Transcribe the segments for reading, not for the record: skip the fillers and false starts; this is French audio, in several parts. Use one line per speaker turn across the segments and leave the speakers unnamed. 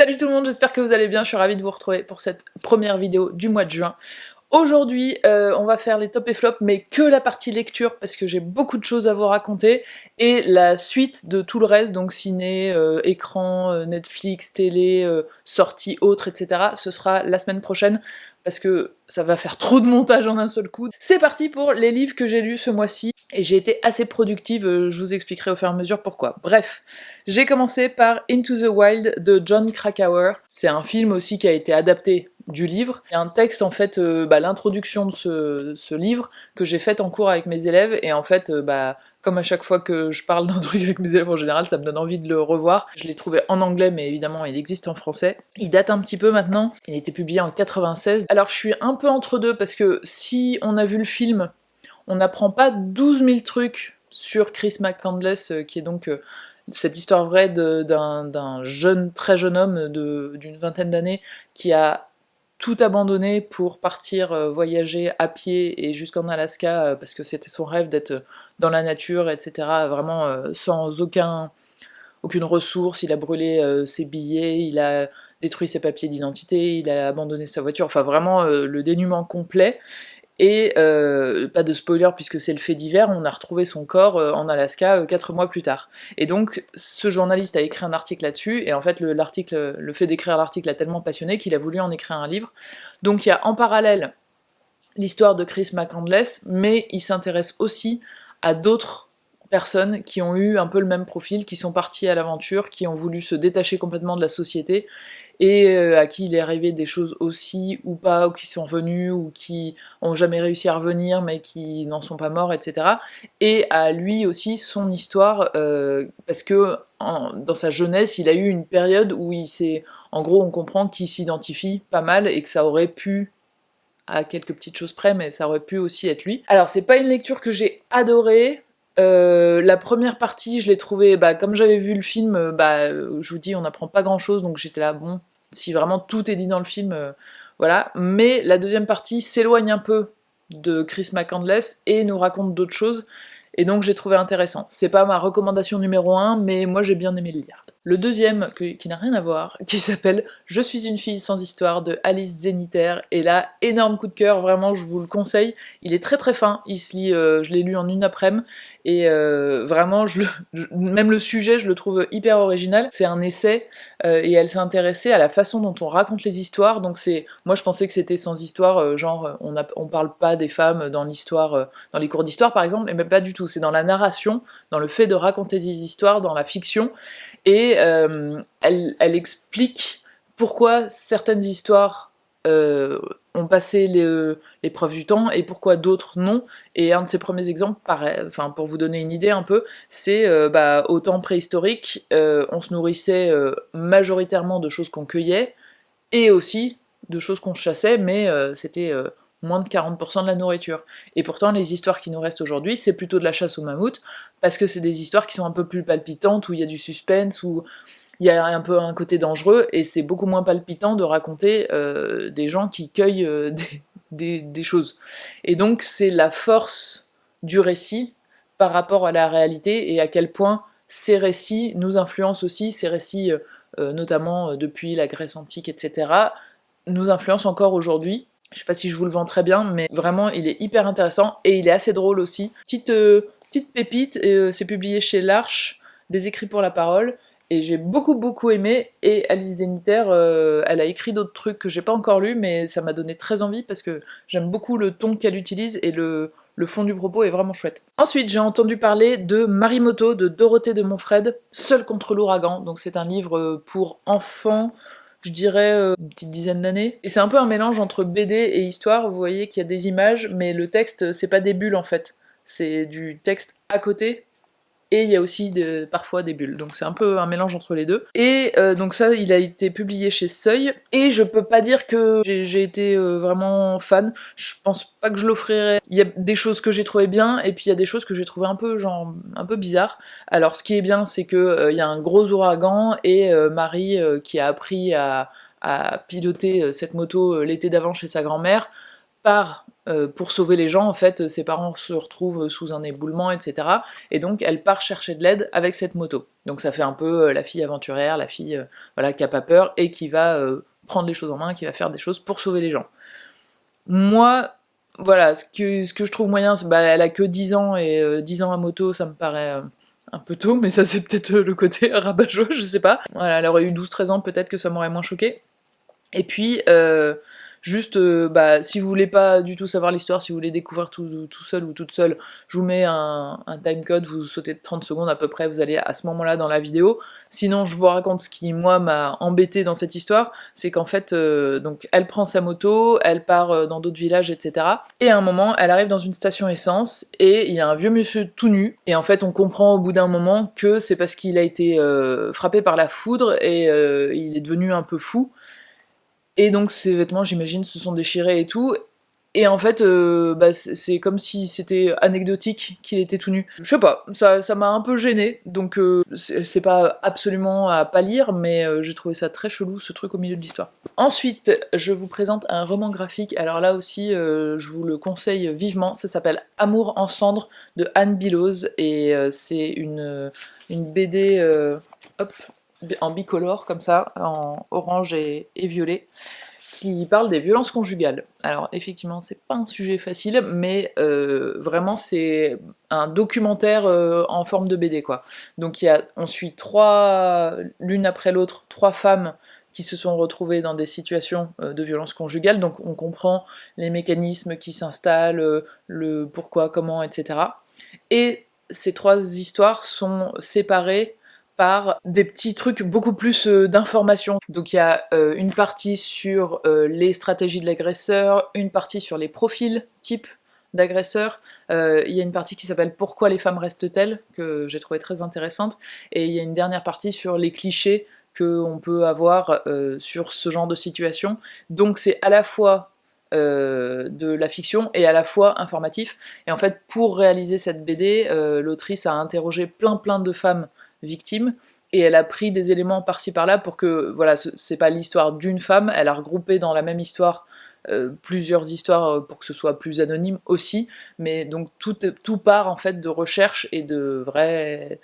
Salut tout le monde, j'espère que vous allez bien, je suis ravie de vous retrouver pour cette première vidéo du mois de juin. Aujourd'hui, on va faire les tops et flops, mais que la partie lecture, parce que j'ai beaucoup de choses à vous raconter, et la suite de tout le reste, donc ciné, écran, Netflix, télé, sorties autres, etc. Ce sera la semaine prochaine, parce que ça va faire trop de montage en un seul coup. C'est parti pour les livres que j'ai lus ce mois-ci, et j'ai été assez productive, je vous expliquerai au fur et à mesure pourquoi. Bref, j'ai commencé par Into the Wild de Jon Krakauer. C'est un film aussi qui a été adapté du livre. Il y a un texte en fait, l'introduction de ce livre que j'ai fait en cours avec mes élèves, et en fait, comme à chaque fois que je parle d'un truc avec mes élèves en général, ça me donne envie de le revoir. Je l'ai trouvé en anglais, mais évidemment il existe en français. Il date un petit peu maintenant, il a été publié en 96. Alors je suis un peu entre deux, parce que si on a vu le film, on n'apprend pas 12 000 trucs sur Chris McCandless, qui est donc cette histoire vraie d'un jeune, très jeune homme d'une vingtaine d'années qui a tout abandonné pour partir voyager à pied et jusqu'en Alaska parce que c'était son rêve d'être dans la nature, etc. Vraiment sans aucune ressource. Il a brûlé ses billets, il a détruit ses papiers d'identité, il a abandonné sa voiture, enfin vraiment le dénuement complet. Et pas de spoiler puisque c'est le fait divers, on a retrouvé son corps en Alaska 4 mois plus tard. Et donc ce journaliste a écrit un article là-dessus, et en fait le fait d'écrire l'article l'a tellement passionné qu'il a voulu en écrire un livre. Donc il y a en parallèle l'histoire de Chris McCandless, mais il s'intéresse aussi à d'autres personnes qui ont eu un peu le même profil, qui sont parties à l'aventure, qui ont voulu se détacher complètement de la société, et à qui il est arrivé des choses aussi, ou pas, ou qui sont revenus, ou qui ont jamais réussi à revenir, mais qui n'en sont pas morts, etc. Et à lui aussi son histoire, parce que dans sa jeunesse, il a eu une période où en gros, on comprend qu'il s'identifie pas mal, et que ça aurait pu, à quelques petites choses près, mais ça aurait pu aussi être lui. Alors c'est pas une lecture que j'ai adorée. La première partie, je l'ai trouvée, comme j'avais vu le film, je vous dis, on n'apprend pas grand chose, donc j'étais là, bon, si vraiment tout est dit dans le film, voilà. Mais la deuxième partie s'éloigne un peu de Chris McCandless et nous raconte d'autres choses, et donc j'ai trouvé intéressant. C'est pas ma recommandation numéro 1, mais moi j'ai bien aimé le lire. Le deuxième, qui n'a rien à voir, qui s'appelle Je suis une fille sans histoire de Alice Zeniter, et là, énorme coup de cœur, vraiment je vous le conseille, il est très très fin, il se lit, je l'ai lu en une après-midi, et vraiment, même le sujet, je le trouve hyper original. C'est un essai, et elle s'est intéressée à la façon dont on raconte les histoires, donc moi je pensais que c'était sans histoire, on parle pas des femmes dans l'histoire, dans les cours d'histoire par exemple, et même pas du tout, c'est dans la narration, dans le fait de raconter des histoires, dans la fiction, et elle explique pourquoi certaines histoires ont passé l'épreuve du temps et pourquoi d'autres non. Et un de ses premiers exemples, pour vous donner une idée un peu, c'est au temps préhistorique, on se nourrissait majoritairement de choses qu'on cueillait et aussi de choses qu'on chassait, mais c'était moins de 40% de la nourriture. Et pourtant, les histoires qui nous restent aujourd'hui, c'est plutôt de la chasse au mammouth, parce que c'est des histoires qui sont un peu plus palpitantes, où il y a du suspense, où il y a un peu un côté dangereux, et c'est beaucoup moins palpitant de raconter des gens qui cueillent des choses. Et donc c'est la force du récit par rapport à la réalité, et à quel point ces récits nous influencent aussi, ces récits notamment depuis la Grèce antique, etc., nous influencent encore aujourd'hui. Je sais pas si je vous le vends très bien, mais vraiment il est hyper intéressant, et il est assez drôle aussi. Petite pépite, c'est publié chez l'Arche, des écrits pour la parole, et j'ai beaucoup aimé, et Alice Zeniter, elle a écrit d'autres trucs que j'ai pas encore lus, mais ça m'a donné très envie, parce que j'aime beaucoup le ton qu'elle utilise, et le fond du propos est vraiment chouette. Ensuite, j'ai entendu parler de Marimoto, de Dorothée de Montfred, Seule contre l'ouragan, donc c'est un livre pour enfants, je dirais une petite dizaine d'années. Et c'est un peu un mélange entre BD et histoire, vous voyez qu'il y a des images, mais le texte, c'est pas des bulles en fait, c'est du texte à côté, et il y a aussi parfois des bulles, donc c'est un peu un mélange entre les deux. Et donc ça, il a été publié chez Seuil, et je peux pas dire que j'ai été vraiment fan, je pense pas que je l'offrirais. Il y a des choses que j'ai trouvées bien, et puis il y a des choses que j'ai trouvées un peu bizarres. Alors ce qui est bien, c'est que il y a un gros ouragan, et Marie, qui a appris à piloter cette moto l'été d'avant chez sa grand-mère, part pour sauver les gens, en fait, ses parents se retrouvent sous un éboulement, etc. Et donc elle part chercher de l'aide avec cette moto. Donc ça fait un peu la fille aventurière, la fille voilà, qui a pas peur et qui va prendre les choses en main, qui va faire des choses pour sauver les gens. Moi, voilà, ce que je trouve moyen, c'est elle a que 10 ans, et 10 ans à moto, ça me paraît un peu tôt, mais ça c'est peut-être le côté rabat-joie, je sais pas. Voilà, elle aurait eu 12-13 ans, peut-être que ça m'aurait moins choqué. Et puis, juste, si vous voulez pas du tout savoir l'histoire, si vous voulez découvrir tout seul ou toute seule, je vous mets un timecode, vous sautez de 30 secondes à peu près, vous allez à ce moment-là dans la vidéo. Sinon, je vous raconte ce qui, moi, m'a embêté dans cette histoire, c'est qu'en fait, donc, elle prend sa moto, elle part dans d'autres villages, etc. Et à un moment, elle arrive dans une station essence, et il y a un vieux monsieur tout nu, et en fait, on comprend au bout d'un moment que c'est parce qu'il a été frappé par la foudre, et il est devenu un peu fou. Et donc ses vêtements, j'imagine, se sont déchirés et tout. Et en fait, c'est comme si c'était anecdotique qu'il était tout nu. Je sais pas, ça m'a un peu gênée, donc c'est pas absolument à pas lire, mais j'ai trouvé ça très chelou, ce truc au milieu de l'histoire. Ensuite, je vous présente un roman graphique, alors là aussi, je vous le conseille vivement, ça s'appelle Amour en cendres de Anne Biloz, et c'est une BD, hop, en bicolore, comme ça, en orange et violet, qui parle des violences conjugales. Alors effectivement, c'est pas un sujet facile, mais vraiment c'est un documentaire en forme de BD, quoi. Donc on suit l'une après l'autre, 3 femmes qui se sont retrouvées dans des situations de violence conjugale, donc on comprend les mécanismes qui s'installent, le pourquoi, comment, etc. Et ces 3 histoires sont séparées par des petits trucs beaucoup plus d'informations. Donc il y a une partie sur les stratégies de l'agresseur, une partie sur les profils types d'agresseurs, il y a une partie qui s'appelle Pourquoi les femmes restent-elles, que j'ai trouvé très intéressante, et il y a une dernière partie sur les clichés qu'on peut avoir sur ce genre de situation. Donc c'est à la fois de la fiction et à la fois informatif. Et en fait, pour réaliser cette BD, l'autrice a interrogé plein de femmes victime, et elle a pris des éléments par-ci par-là pour que, voilà, c'est pas l'histoire d'une femme, elle a regroupé dans la même histoire plusieurs histoires pour que ce soit plus anonyme aussi, mais donc tout part en fait de recherches et de vraies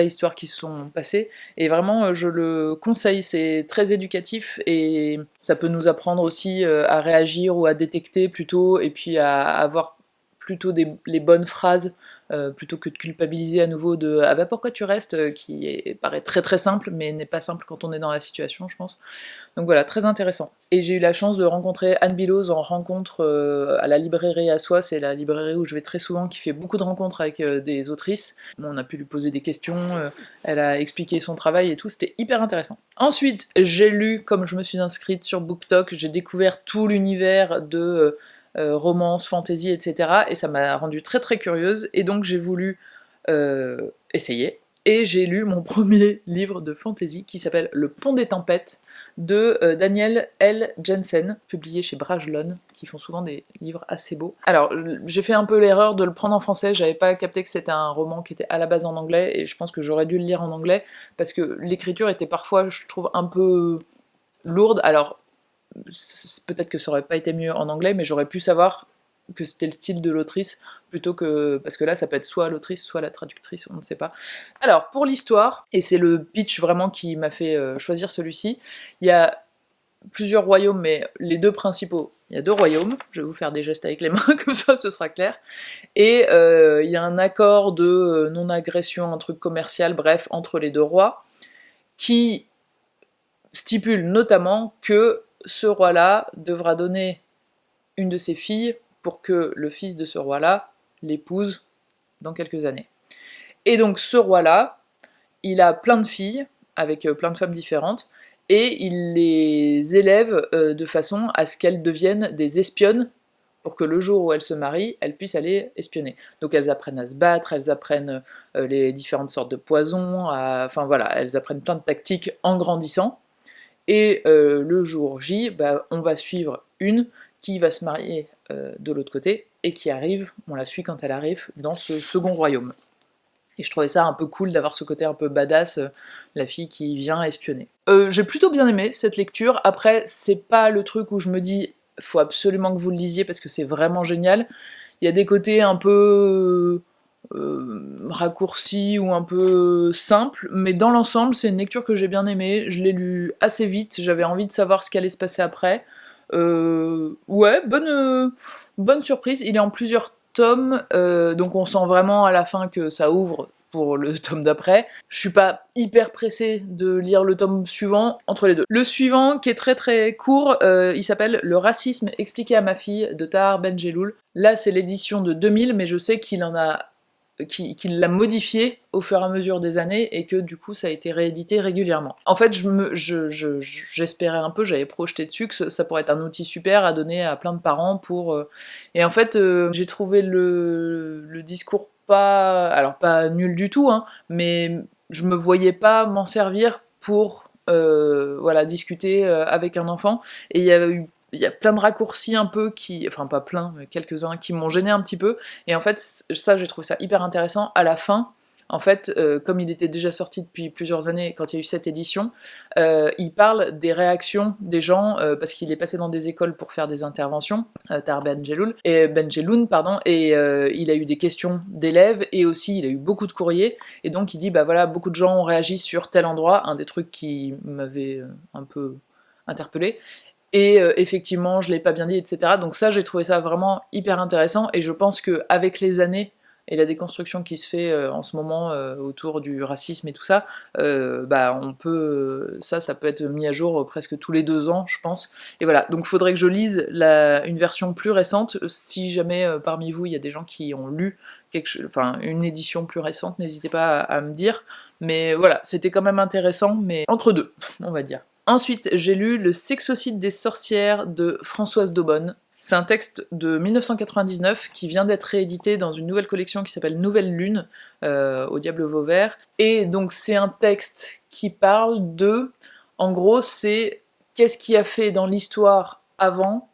histoires qui se sont passées, et vraiment je le conseille, c'est très éducatif, et ça peut nous apprendre aussi à réagir ou à détecter plutôt, et puis à avoir plutôt les bonnes phrases, plutôt que de culpabiliser à nouveau de « Ah bah pourquoi tu restes ?» paraît très simple, mais n'est pas simple quand on est dans la situation, je pense. Donc voilà, très intéressant. Et j'ai eu la chance de rencontrer Anne Biloz en rencontre à la librairie Assois, c'est la librairie où je vais très souvent, qui fait beaucoup de rencontres avec des autrices. Bon, on a pu lui poser des questions, elle a expliqué son travail et tout, c'était hyper intéressant. Ensuite, j'ai lu, comme je me suis inscrite sur BookTok, j'ai découvert tout l'univers de romance, fantasy, etc. Et ça m'a rendue très curieuse, et donc j'ai voulu essayer. Et j'ai lu mon premier livre de fantasy qui s'appelle Le Pont des Tempêtes de Daniel L. Jensen, publié chez Bragelonne, qui font souvent des livres assez beaux. Alors, j'ai fait un peu l'erreur de le prendre en français, j'avais pas capté que c'était un roman qui était à la base en anglais, et je pense que j'aurais dû le lire en anglais, parce que l'écriture était parfois, je trouve, un peu lourde. Alors, peut-être que ça aurait pas été mieux en anglais, mais j'aurais pu savoir que c'était le style de l'autrice, plutôt que... parce que là, ça peut être soit l'autrice, soit la traductrice, on ne sait pas. Alors, pour l'histoire, et c'est le pitch vraiment qui m'a fait choisir celui-ci, il y a plusieurs royaumes, mais les 2 principaux, il y a 2 royaumes, je vais vous faire des gestes avec les mains, comme ça ce sera clair, et il y a un accord de non-agression, un truc commercial, bref, entre les 2 rois, qui stipule notamment que ce roi-là devra donner une de ses filles pour que le fils de ce roi-là l'épouse dans quelques années. Et donc ce roi-là, il a plein de filles, avec plein de femmes différentes, et il les élève de façon à ce qu'elles deviennent des espionnes, pour que le jour où elles se marient, elles puissent aller espionner. Donc elles apprennent à se battre, elles apprennent les différentes sortes de poisons, enfin voilà, elles apprennent plein de tactiques en grandissant. Et le jour J, on va suivre une qui va se marier de l'autre côté, et qui arrive, on la suit quand elle arrive, dans ce second royaume. Et je trouvais ça un peu cool d'avoir ce côté un peu badass, la fille qui vient espionner. J'ai plutôt bien aimé cette lecture, après c'est pas le truc où je me dis faut absolument que vous le lisiez parce que c'est vraiment génial. Il y a des côtés un peu raccourcis ou un peu simples, mais dans l'ensemble, c'est une lecture que j'ai bien aimée. Je l'ai lu assez vite, j'avais envie de savoir ce qui allait se passer après. Ouais, bonne surprise. Il est en plusieurs tomes, donc on sent vraiment à la fin que ça ouvre pour le tome d'après. Je suis pas hyper pressée de lire le tome suivant entre les deux. Le suivant, qui est très très court, il s'appelle Le racisme expliqué à ma fille de Tahar Ben-Jelloul. Là, c'est l'édition de 2000, mais je sais qu'il l'a modifié au fur et à mesure des années et que du coup ça a été réédité régulièrement. En fait, j'espérais un peu, j'avais projeté dessus que ça pourrait être un outil super à donner à plein de parents pour... Et en fait, j'ai trouvé le discours pas nul du tout, hein, mais je me voyais pas m'en servir pour voilà, discuter avec un enfant, et il y a plein de raccourcis un peu enfin pas plein, mais quelques-uns qui m'ont gêné un petit peu, et en fait ça j'ai trouvé ça hyper intéressant. À la fin, en fait, comme il était déjà sorti depuis plusieurs années quand il y a eu cette édition, il parle des réactions des gens, parce qu'il est passé dans des écoles pour faire des interventions, Tahar Ben-Jelloun, pardon, et il a eu des questions d'élèves, et aussi il a eu beaucoup de courriers, et donc il dit bah voilà, beaucoup de gens ont réagi sur tel endroit, un des trucs qui m'avait un peu interpellée. Et effectivement, je l'ai pas bien dit, etc. Donc ça, j'ai trouvé ça vraiment hyper intéressant, et je pense qu'avec les années, et la déconstruction qui se fait en ce moment autour du racisme et tout ça, bah on peut, ça peut être mis à jour presque tous les 2 ans, je pense. Et voilà, donc faudrait que je lise une version plus récente. Si jamais parmi vous, il y a des gens qui ont lu une édition plus récente, n'hésitez pas à me dire. Mais voilà, c'était quand même intéressant, mais entre deux, on va dire. Ensuite, j'ai lu Le sexocide des sorcières de Françoise Daubonne. C'est un texte de 1999 qui vient d'être réédité dans une nouvelle collection qui s'appelle Nouvelle Lune, au Diable Vauvert. Et donc c'est un texte qui parle de... En gros, c'est qu'est-ce qui a fait dans l'histoire avant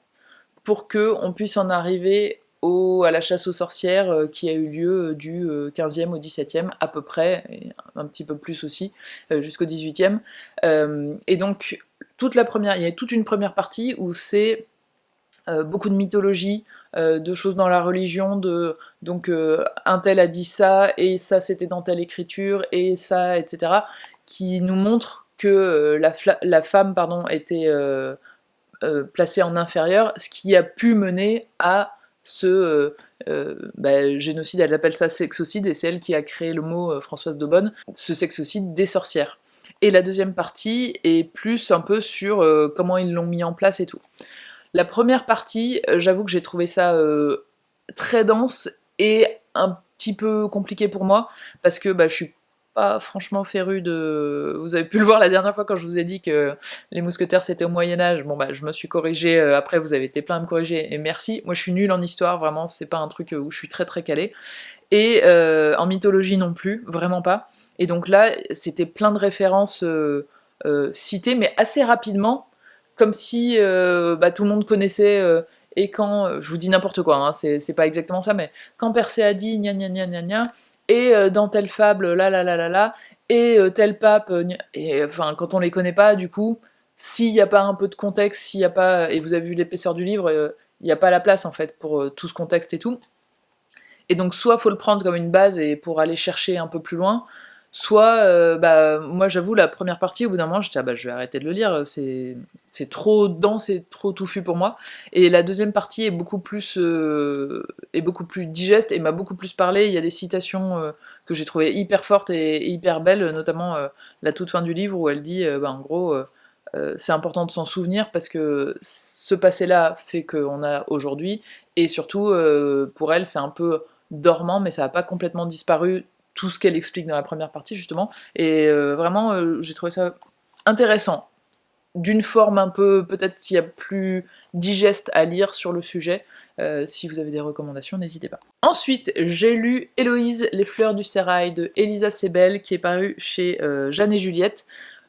pour qu'on puisse en arriver à la chasse aux sorcières qui a eu lieu du 15e au 17e à peu près, et un petit peu plus aussi, jusqu'au 18e. Et donc, il y a toute une première partie où c'est beaucoup de mythologie, de choses dans la religion, donc un tel a dit ça, et ça c'était dans telle écriture, et ça, etc., qui nous montre que la femme était placée en inférieur, ce qui a pu mener à ce génocide. Elle appelle ça sexocide, et c'est elle qui a créé le mot, Françoise Daubonne, ce sexocide des sorcières. Et la deuxième partie est plus un peu sur comment ils l'ont mis en place et tout. La première partie, j'avoue que j'ai trouvé ça très dense et un petit peu compliqué pour moi, parce que je suis pas franchement férue de... Vous avez pu le voir la dernière fois quand je vous ai dit que les mousquetaires c'était au Moyen-Âge, bon je me suis corrigée, après vous avez été plein à me corriger, et merci. Moi je suis nulle en histoire, vraiment, c'est pas un truc où je suis très très calée. Et en mythologie non plus, vraiment pas. Et donc là, c'était plein de références citées, mais assez rapidement, comme si tout le monde connaissait, et quand, je vous dis n'importe quoi, hein, c'est pas exactement ça, mais quand Persée a dit gna gna gna gna gna, et dans telle fable, là, et tel pape, et enfin, quand on les connaît pas, du coup, s'il n'y a pas un peu de contexte, s'il y a pas, et vous avez vu l'épaisseur du livre, il n'y a pas la place en fait pour tout ce contexte et tout. Et donc soit faut le prendre comme une base et pour aller chercher un peu plus loin, soit, moi j'avoue, la première partie, au bout d'un moment, j'étais je vais arrêter de le lire, c'est trop dense et trop touffu pour moi. Et la deuxième partie est beaucoup plus digeste et m'a beaucoup plus parlé. Il y a des citations que j'ai trouvées hyper fortes et hyper belles, notamment la toute fin du livre où elle dit, en gros, c'est important de s'en souvenir parce que ce passé-là fait qu'on a aujourd'hui, et surtout, pour elle, c'est un peu dormant, mais ça n'a pas complètement disparu, tout ce qu'elle explique dans la première partie, justement. Et vraiment, j'ai trouvé ça intéressant. D'une forme un peu, peut-être qu'il y a plus digeste à lire sur le sujet. Si vous avez des recommandations, n'hésitez pas. Ensuite, j'ai lu Héloïse, les fleurs du sérail de Elisa Sebel, qui est paru chez Jeanne et Juliette.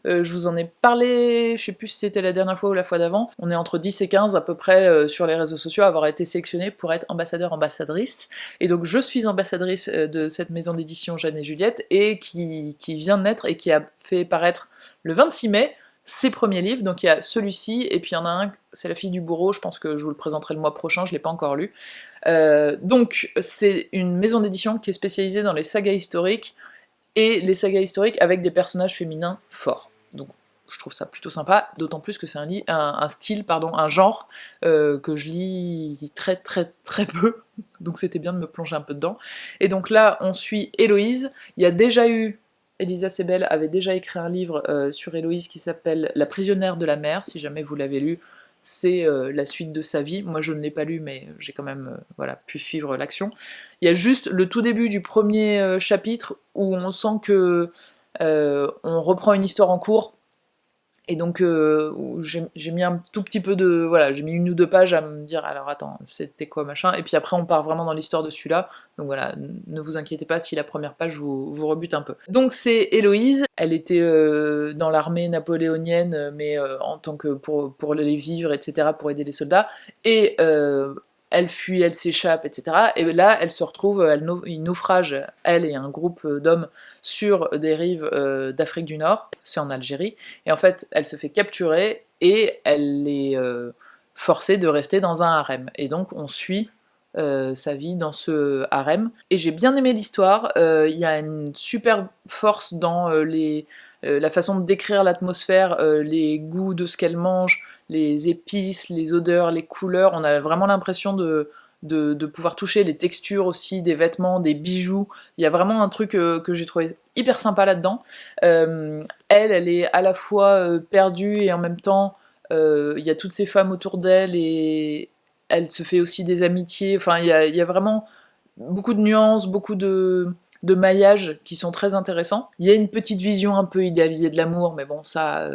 Je vous en ai parlé, je sais plus si c'était la dernière fois ou la fois d'avant, on est entre 10 et 15 à peu près sur les réseaux sociaux à avoir été sélectionnés pour être ambassadeur-ambassadrice, et donc je suis ambassadrice de cette maison d'édition Jeanne et Juliette, et qui vient de naître et qui a fait paraître le 26 mai ses premiers livres, donc il y a celui-ci, et puis il y en a un, c'est La fille du bourreau, je pense que je vous le présenterai le mois prochain, je l'ai pas encore lu. Donc c'est une maison d'édition qui est spécialisée dans les sagas historiques, et les sagas historiques avec des personnages féminins forts. Donc je trouve ça plutôt sympa, d'autant plus que c'est un style, pardon, un genre que je lis très peu, donc c'était bien de me plonger un peu dedans. Et donc là, on suit Héloïse. Il y a déjà eu, Elisa Sebel avait déjà écrit un livre sur Héloïse qui s'appelle La prisonnière de la mer, si jamais vous l'avez lu, c'est la suite de sa vie. Moi je ne l'ai pas lu, mais j'ai quand même voilà, pu suivre l'action. Il y a juste le tout début du premier chapitre où on sent que on reprend une histoire en cours, et donc j'ai mis un tout petit peu de... Voilà, j'ai mis 1 ou 2 pages à me dire, alors attends, c'était quoi machin, et puis après on part vraiment dans l'histoire de celui-là, donc voilà, ne vous inquiétez pas si la première page vous rebute un peu. Donc c'est Héloïse, elle était dans l'armée napoléonienne, mais en tant que pour les vivres, etc., pour aider les soldats, et elle fuit, elle s'échappe, etc. Et là, elle se retrouve, il naufrage, elle et un groupe d'hommes, sur des rives d'Afrique du Nord, c'est en Algérie, et en fait, elle se fait capturer, et elle est forcée de rester dans un harem. Et donc, on suit sa vie dans ce harem. Et j'ai bien aimé l'histoire, il y a une super force dans la façon de décrire l'atmosphère, les goûts de ce qu'elle mange, les épices, les odeurs, les couleurs, on a vraiment l'impression de pouvoir toucher les textures aussi, des vêtements, des bijoux. Il y a vraiment un truc que j'ai trouvé hyper sympa là-dedans. Elle est à la fois perdue et en même temps, il y a toutes ces femmes autour d'elle et elle se fait aussi des amitiés. Enfin, il y a vraiment beaucoup de nuances, beaucoup de maillages qui sont très intéressants. Il y a une petite vision un peu idéalisée de l'amour, mais bon, ça,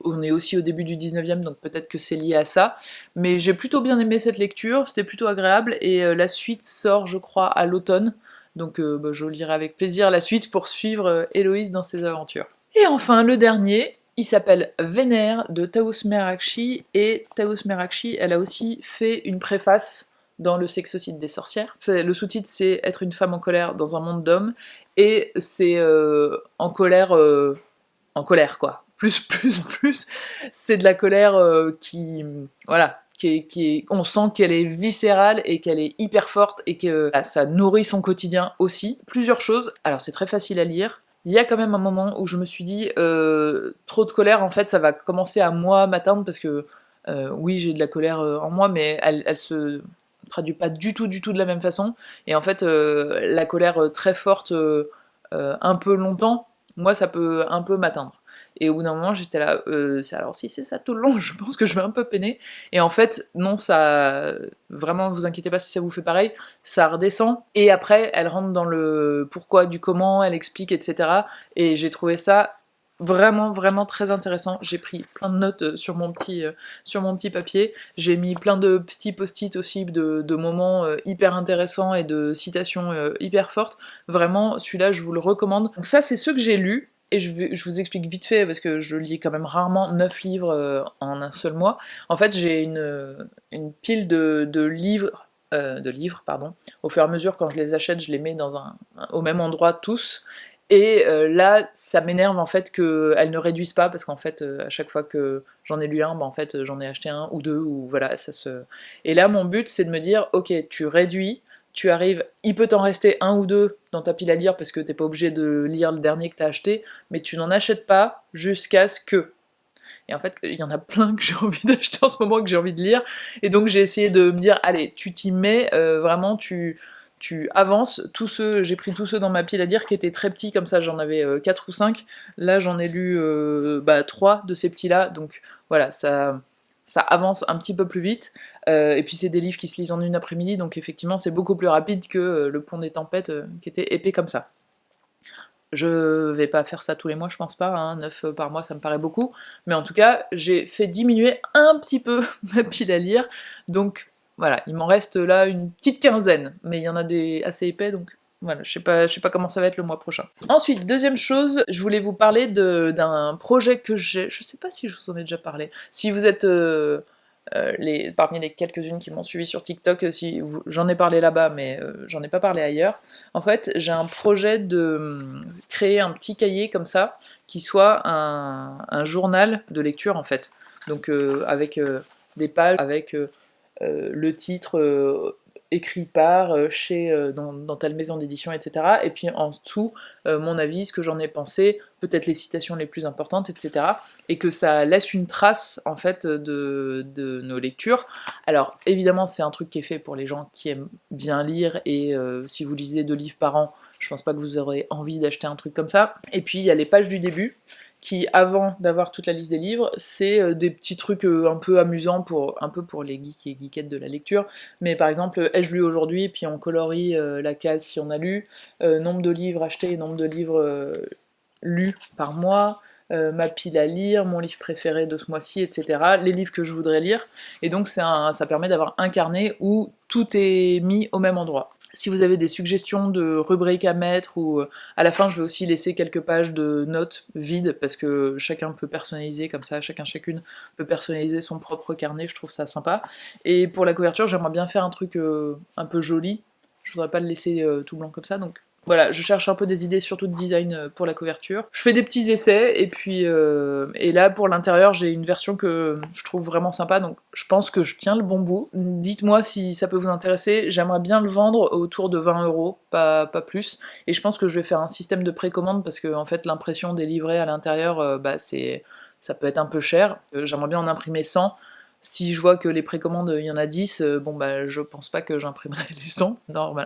on est aussi au début du 19e, donc peut-être que c'est lié à ça. Mais j'ai plutôt bien aimé cette lecture, c'était plutôt agréable, et la suite sort, je crois, à l'automne, donc bah, je lirai avec plaisir la suite pour suivre Héloïse dans ses aventures. Et enfin, le dernier, il s'appelle Vénère de Taous Merakchi, et Taous Merakchi, elle a aussi fait une préface dans le sexocide des sorcières. Le sous-titre c'est Être une femme en colère dans un monde d'hommes, et c'est en colère quoi. Plus, c'est de la colère voilà, on sent qu'elle est viscérale et qu'elle est hyper forte et que ça nourrit son quotidien aussi. Plusieurs choses, alors c'est très facile à lire. Il y a quand même un moment où je me suis dit, trop de colère, en fait ça va commencer à moi m'atteindre, parce que oui j'ai de la colère en moi, mais elle se traduit pas du tout de la même façon, et en fait la colère très forte un peu longtemps, moi ça peut un peu m'atteindre. Et au bout d'un moment j'étais là, alors si c'est ça tout le long, je pense que je vais un peu peiner, et en fait non, ça, vraiment vous inquiétez pas si ça vous fait pareil, ça redescend, et après elle rentre dans le pourquoi du comment, elle explique, etc. Et j'ai trouvé ça vraiment très intéressant. J'ai pris plein de notes sur mon petit papier, j'ai mis plein de petits post-it aussi de moments hyper intéressants et de citations hyper fortes. Vraiment, celui-là je vous le recommande. Donc ça c'est ceux que j'ai lus, et je vous explique vite fait parce que je lis quand même rarement 9 livres en un seul mois. En fait j'ai une pile de livres, pardon. Au fur et à mesure, quand je les achète, je les mets au même endroit tous. Et là, ça m'énerve en fait qu'elles ne réduisent pas, parce qu'en fait, à chaque fois que j'en ai lu un, bah, en fait, j'en ai acheté un ou deux, ou voilà, ça se... Et là, mon but, c'est de me dire, ok, tu réduis, tu arrives, il peut t'en rester un ou deux dans ta pile à lire, parce que t'es pas obligé de lire le dernier que t'as acheté, mais tu n'en achètes pas jusqu'à ce que... Et en fait, il y en a plein que j'ai envie d'acheter en ce moment, que j'ai envie de lire, et donc j'ai essayé de me dire, allez, tu t'y mets, vraiment, tu avances, j'ai pris tous ceux dans ma pile à lire qui étaient très petits, comme ça j'en avais 4 ou 5, là j'en ai lu 3 de ces petits-là, donc voilà, ça avance un petit peu plus vite, et puis c'est des livres qui se lisent en une après-midi, donc effectivement c'est beaucoup plus rapide que Le Pont des Tempêtes, qui était épais comme ça. Je vais pas faire ça tous les mois, je pense pas, hein, 9 par mois ça me paraît beaucoup, mais en tout cas j'ai fait diminuer un petit peu ma pile à lire, donc voilà, il m'en reste là une petite quinzaine, mais il y en a des assez épais, donc voilà, je sais pas comment ça va être le mois prochain. Ensuite, deuxième chose, je voulais vous parler d'un projet que j'ai, je sais pas si je vous en ai déjà parlé, si vous êtes parmi les quelques-unes qui m'ont suivi sur TikTok, si j'en ai parlé là-bas, mais j'en ai pas parlé ailleurs. En fait, j'ai un projet de créer un petit cahier comme ça, qui soit un journal de lecture en fait. Donc avec des pages, avec le titre écrit par, dans telle maison d'édition, etc. Et puis en dessous, mon avis, ce que j'en ai pensé, peut-être les citations les plus importantes, etc. Et que ça laisse une trace, en fait, de nos lectures. Alors, évidemment, c'est un truc qui est fait pour les gens qui aiment bien lire, et si vous lisez 2 livres par an, je pense pas que vous aurez envie d'acheter un truc comme ça. Et puis, il y a les pages du début, qui, avant d'avoir toute la liste des livres, c'est des petits trucs un peu amusants, un peu pour les geeks et geekettes de la lecture, mais par exemple, ai-je lu aujourd'hui, puis on colorie la case si on a lu, nombre de livres achetés, nombre de livres lus par mois, ma pile à lire, mon livre préféré de ce mois-ci, etc., les livres que je voudrais lire, et donc ça permet d'avoir un carnet où tout est mis au même endroit. Si vous avez des suggestions de rubriques à mettre, ou à la fin je vais aussi laisser quelques pages de notes vides, parce que chacun peut personnaliser comme ça, chacune peut personnaliser son propre carnet, je trouve ça sympa. Et pour la couverture, j'aimerais bien faire un truc un peu joli, je voudrais pas le laisser tout blanc comme ça, donc voilà, je cherche un peu des idées, surtout de design pour la couverture. Je fais des petits essais, et puis et là pour l'intérieur j'ai une version que je trouve vraiment sympa, donc je pense que je tiens le bon bout. Dites-moi si ça peut vous intéresser, j'aimerais bien le vendre autour de 20€, pas plus, et je pense que je vais faire un système de précommande, parce que en fait l'impression des livrets à l'intérieur, ça peut être un peu cher. J'aimerais bien en imprimer 100. Si je vois que les précommandes, il y en a 10, bon bah je pense pas que j'imprimerai les 100,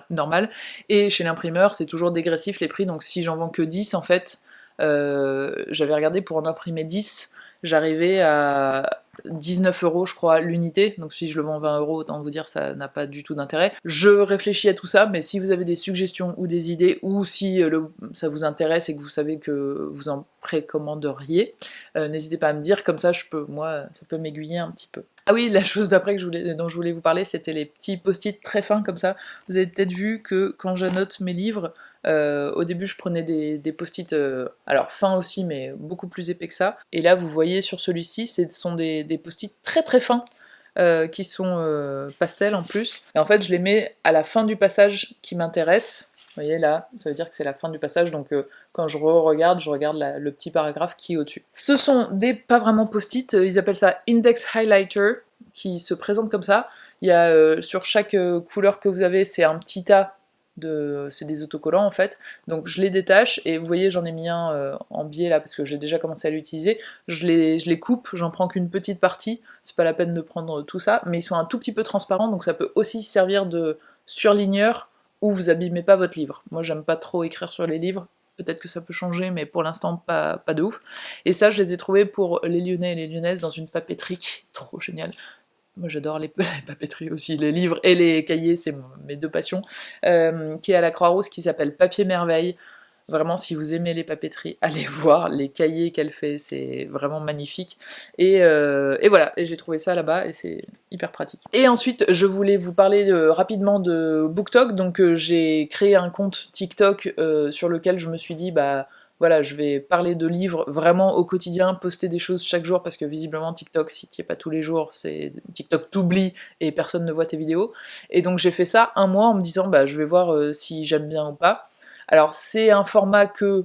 normal. Et chez l'imprimeur, c'est toujours dégressif les prix, donc si j'en vends que 10, en fait, j'avais regardé pour en imprimer 10, j'arrivais à 19€ je crois l'unité, donc si je le vends 20€, autant vous dire ça n'a pas du tout d'intérêt. Je réfléchis à tout ça, mais si vous avez des suggestions ou des idées, ou si ça vous intéresse et que vous savez que vous en précommanderiez, n'hésitez pas à me dire, comme ça ça peut m'aiguiller un petit peu. Ah oui, la chose d'après dont je voulais vous parler, c'était les petits post-it très fins comme ça. Vous avez peut-être vu que quand j'annote mes livres, au début je prenais des post-it, alors fins aussi, mais beaucoup plus épais que ça. Et là vous voyez sur celui-ci, ce sont des post-it très très fins, qui sont pastel en plus. Et en fait je les mets à la fin du passage qui m'intéresse. Vous voyez là, ça veut dire que c'est la fin du passage, donc quand je regarde le petit paragraphe qui est au-dessus. Ce sont pas vraiment post-it, ils appellent ça index highlighter, qui se présente comme ça. Il y a sur chaque couleur que vous avez, c'est un petit tas c'est des autocollants en fait, donc je les détache, et vous voyez j'en ai mis un en biais là parce que j'ai déjà commencé à l'utiliser, je les coupe, j'en prends qu'une petite partie, c'est pas la peine de prendre tout ça, mais ils sont un tout petit peu transparents, donc ça peut aussi servir de surligneur où vous abîmez pas votre livre. Moi j'aime pas trop écrire sur les livres, peut-être que ça peut changer, mais pour l'instant pas de ouf. Et ça je les ai trouvés pour les Lyonnais et les Lyonnaises dans une papeterie, trop génial. Moi j'adore les papeteries aussi, les livres et les cahiers, c'est mes 2 passions, qui est à la Croix-Rousse, qui s'appelle Papier Merveille. Vraiment, si vous aimez les papeteries, allez voir les cahiers qu'elle fait, c'est vraiment magnifique. Et voilà, et j'ai trouvé ça là-bas, et c'est hyper pratique. Et ensuite, je voulais vous parler rapidement de BookTok, donc j'ai créé un compte TikTok sur lequel je me suis dit, bah voilà, je vais parler de livres vraiment au quotidien, poster des choses chaque jour, parce que visiblement TikTok, si t'y es pas tous les jours, TikTok t'oublie et personne ne voit tes vidéos. Et donc j'ai fait ça un mois en me disant, bah je vais voir si j'aime bien ou pas. Alors c'est un format que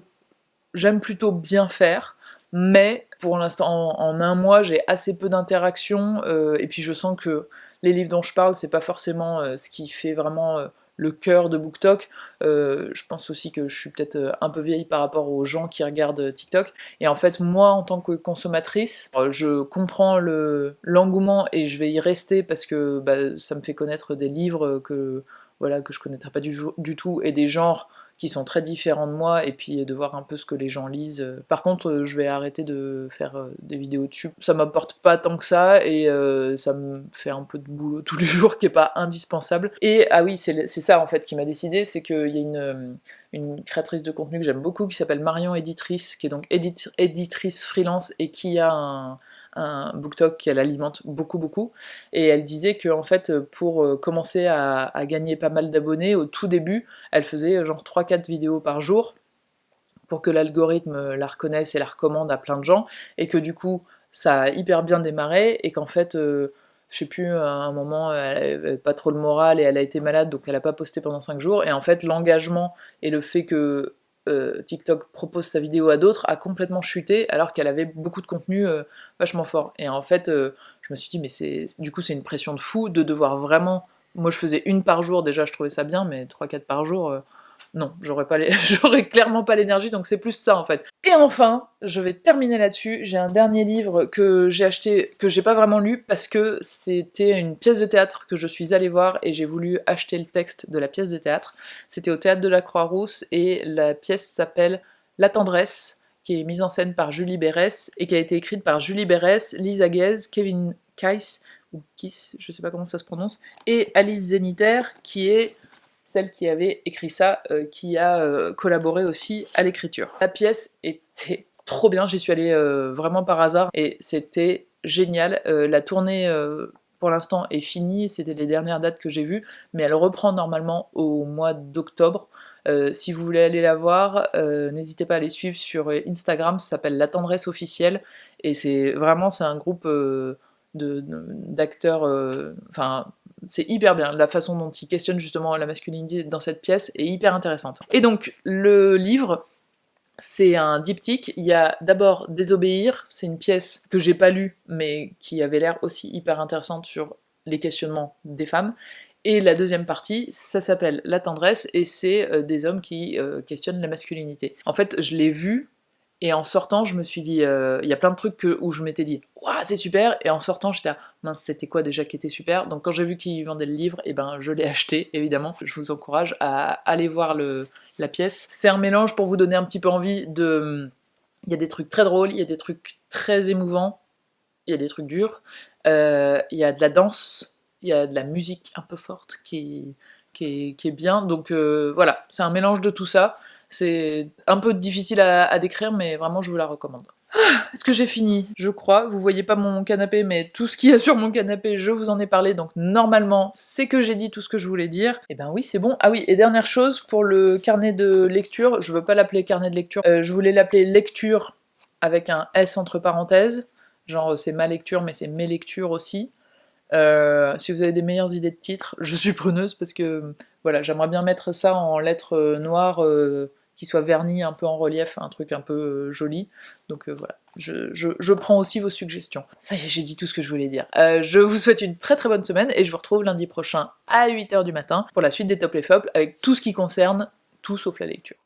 j'aime plutôt bien faire, mais pour l'instant, en un mois, j'ai assez peu d'interactions, et puis je sens que les livres dont je parle, c'est pas forcément ce qui fait vraiment le cœur de BookTok. Je pense aussi que je suis peut-être un peu vieille par rapport aux gens qui regardent TikTok, et en fait, moi, en tant que consommatrice, je comprends l'engouement, et je vais y rester parce que ça me fait connaître des livres que je connaîtrais pas du tout, et des genres qui sont très différents de moi, et puis de voir un peu ce que les gens lisent. Par contre, je vais arrêter de faire des vidéos dessus. Ça m'apporte pas tant que ça, et ça me fait un peu de boulot tous les jours qui est pas indispensable. Et ah oui, c'est ça en fait qui m'a décidé, c'est qu'il y a une créatrice de contenu que j'aime beaucoup qui s'appelle Marion Éditrice, qui est donc éditrice freelance, et qui a un BookTok qu'elle alimente beaucoup, et elle disait que en fait pour commencer à gagner pas mal d'abonnés, au tout début elle faisait genre 3-4 vidéos par jour pour que l'algorithme la reconnaisse et la recommande à plein de gens, et que du coup ça a hyper bien démarré, et qu'en fait je sais plus, à un moment, elle avait pas trop le moral et elle a été malade, donc elle a pas posté pendant 5 jours. Et en fait, l'engagement et le fait que TikTok propose sa vidéo à d'autres a complètement chuté, alors qu'elle avait beaucoup de contenu vachement fort. Et en fait, je me suis dit, mais du coup, c'est une pression de fou de devoir vraiment. Moi, je faisais une par jour, déjà, je trouvais ça bien, mais 3-4 par jour, non, j'aurais j'aurais clairement pas l'énergie, donc c'est plus ça en fait. Et enfin, je vais terminer là-dessus, j'ai un dernier livre que j'ai acheté, que j'ai pas vraiment lu, parce que c'était une pièce de théâtre que je suis allée voir, et j'ai voulu acheter le texte de la pièce de théâtre. C'était au Théâtre de la Croix-Rousse, et la pièce s'appelle La Tendresse, qui est mise en scène par Julie Berès, et qui a été écrite par Julie Berès, Lisa Guez, Kevin Keiss, ou Kiss, je sais pas comment ça se prononce, et Alice Zeniter, qui est celle qui avait écrit ça, qui a collaboré aussi à l'écriture. La pièce était trop bien, j'y suis allée vraiment par hasard, et c'était génial. La tournée, pour l'instant, est finie, c'était les dernières dates que j'ai vues, mais elle reprend normalement au mois d'octobre. Si vous voulez aller la voir, n'hésitez pas à les suivre sur Instagram, ça s'appelle La Tendresse Officielle, et c'est un groupe d'acteurs, enfin, c'est hyper bien. La façon dont ils questionnent justement la masculinité dans cette pièce est hyper intéressante. Et donc, le livre, c'est un diptyque. Il y a d'abord Désobéir, c'est une pièce que j'ai pas lue, mais qui avait l'air aussi hyper intéressante sur les questionnements des femmes. Et la deuxième partie, ça s'appelle La Tendresse, et c'est des hommes qui questionnent la masculinité. En fait, je l'ai vu, et en sortant, je me suis dit, il y a plein de trucs où je m'étais dit, waouh, c'est super, et en sortant, j'étais mince, c'était quoi déjà qui était super? Donc quand j'ai vu qu'ils vendaient le livre, et ben je l'ai acheté, évidemment. Je vous encourage à aller voir la pièce. C'est un mélange pour vous donner un petit peu envie de. Il y a des trucs très drôles, il y a des trucs très émouvants, il y a des trucs durs, il y a de la danse, il y a de la musique un peu forte qui est bien. Donc voilà, c'est un mélange de tout ça. C'est un peu difficile à décrire, mais vraiment je vous la recommande. Est-ce que j'ai fini? Je crois. Vous voyez pas mon canapé, mais tout ce qu'il y a sur mon canapé, je vous en ai parlé, donc normalement, c'est que j'ai dit tout ce que je voulais dire. Et ben oui, c'est bon. Ah oui, et dernière chose, pour le carnet de lecture, je veux pas l'appeler carnet de lecture, je voulais l'appeler lecture avec un S entre parenthèses. Genre, c'est ma lecture, mais c'est mes lectures aussi. Si vous avez des meilleures idées de titres, je suis preneuse, parce que voilà, j'aimerais bien mettre ça en lettres noires qui soient vernies un peu en relief, un truc un peu joli. Donc voilà, je prends aussi vos suggestions. Ça y est, j'ai dit tout ce que je voulais dire. Je vous souhaite une très très bonne semaine, et je vous retrouve lundi prochain à 8h du matin pour la suite des Top et Flops avec tout ce qui concerne tout sauf la lecture.